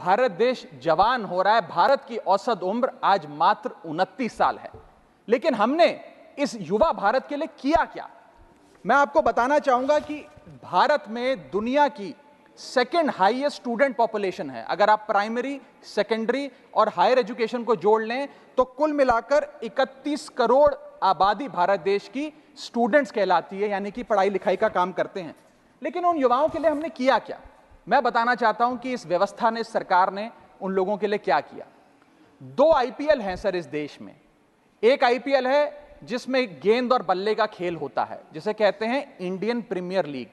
भारत देश जवान हो रहा है। भारत की औसत उम्र आज मात्र 29 साल है। लेकिन हमने इस युवा भारत के लिए किया क्या? मैं आपको बताना चाहूंगा कि भारत में दुनिया की सेकेंड हाईएस्ट स्टूडेंट पॉपुलेशन है। अगर आप प्राइमरी, सेकेंडरी और हायर एजुकेशन को जोड़ लें तो कुल मिलाकर 31 करोड़ आबादी भारत देश की स्टूडेंट्स कहलाती है, यानी कि पढ़ाई लिखाई का काम करते हैं। लेकिन उन युवाओं के लिए हमने किया क्या? मैं बताना चाहता हूं कि इस व्यवस्था ने, इस सरकार ने उन लोगों के लिए क्या किया। 2 आईपीएल हैं सर इस देश में। एक आईपीएल है जिसमें गेंद और बल्ले का खेल होता है, जिसे कहते हैं इंडियन प्रीमियर लीग,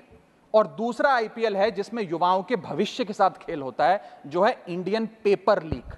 और दूसरा आईपीएल है जिसमें युवाओं के भविष्य के साथ खेल होता है, जो है इंडियन पेपर लीग।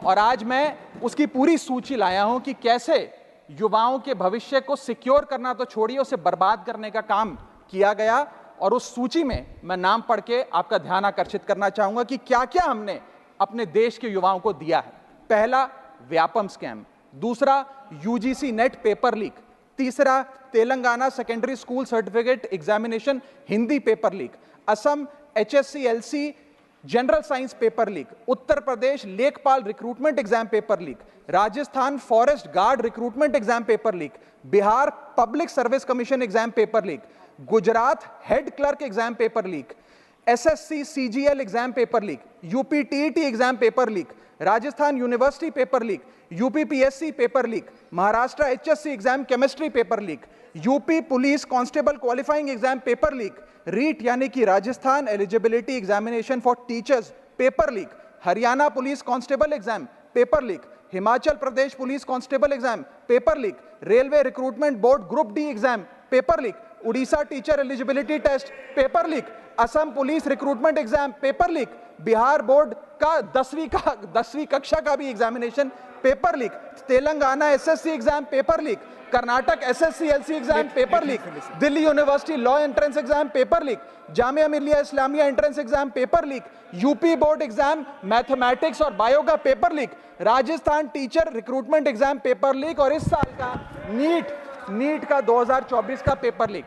और आज मैं उसकी पूरी सूची लाया हूं कि कैसे युवाओं के भविष्य को सिक्योर करना तो छोड़िए, उसे बर्बाद करने का काम किया गया। और उस सूची में मैं नाम पढ़ के आपका ध्यान आकर्षित करना चाहूंगा कि क्या क्या हमने अपने देश के युवाओं को दिया है। पहला, व्यापम स्कैम। दूसरा, यूजीसी नेट पेपर लीक। तीसरा, Telangana secondary school certificate examination Hindi paper leak. Assam HSC LC general science paper leak. Uttar Pradesh Lekhpal recruitment exam paper leak. Rajasthan forest guard recruitment exam paper leak. Bihar public service commission exam paper leak. Gujarat head clerk exam paper leak. SSC CGL exam paper leak. UP TET exam paper leak. Rajasthan university paper leak. UP PSC paper leak. Maharashtra HSC exam chemistry paper leak. UP police constable qualifying exam paper leak. REET यानी कि Rajasthan eligibility examination for teachers paper leak. Haryana police constable exam paper leak. Himachal Pradesh police constable exam paper leak. Railway recruitment board group D exam paper leak. Orissa teacher eligibility test paper leak. Assam police recruitment exam paper leak. Bihar board का 10वीं कक्षा का भी examination paper leak. Telangana SSC exam paper leak. Karnataka SSC LC exam paper leak. Delhi university law entrance exam paper leak. Jamia Millia Islamia entrance exam paper leak. UP board exam mathematics और bio का paper leak. Rajasthan teacher recruitment exam paper leak. और इस साल का NEET का 2024 का paper leak.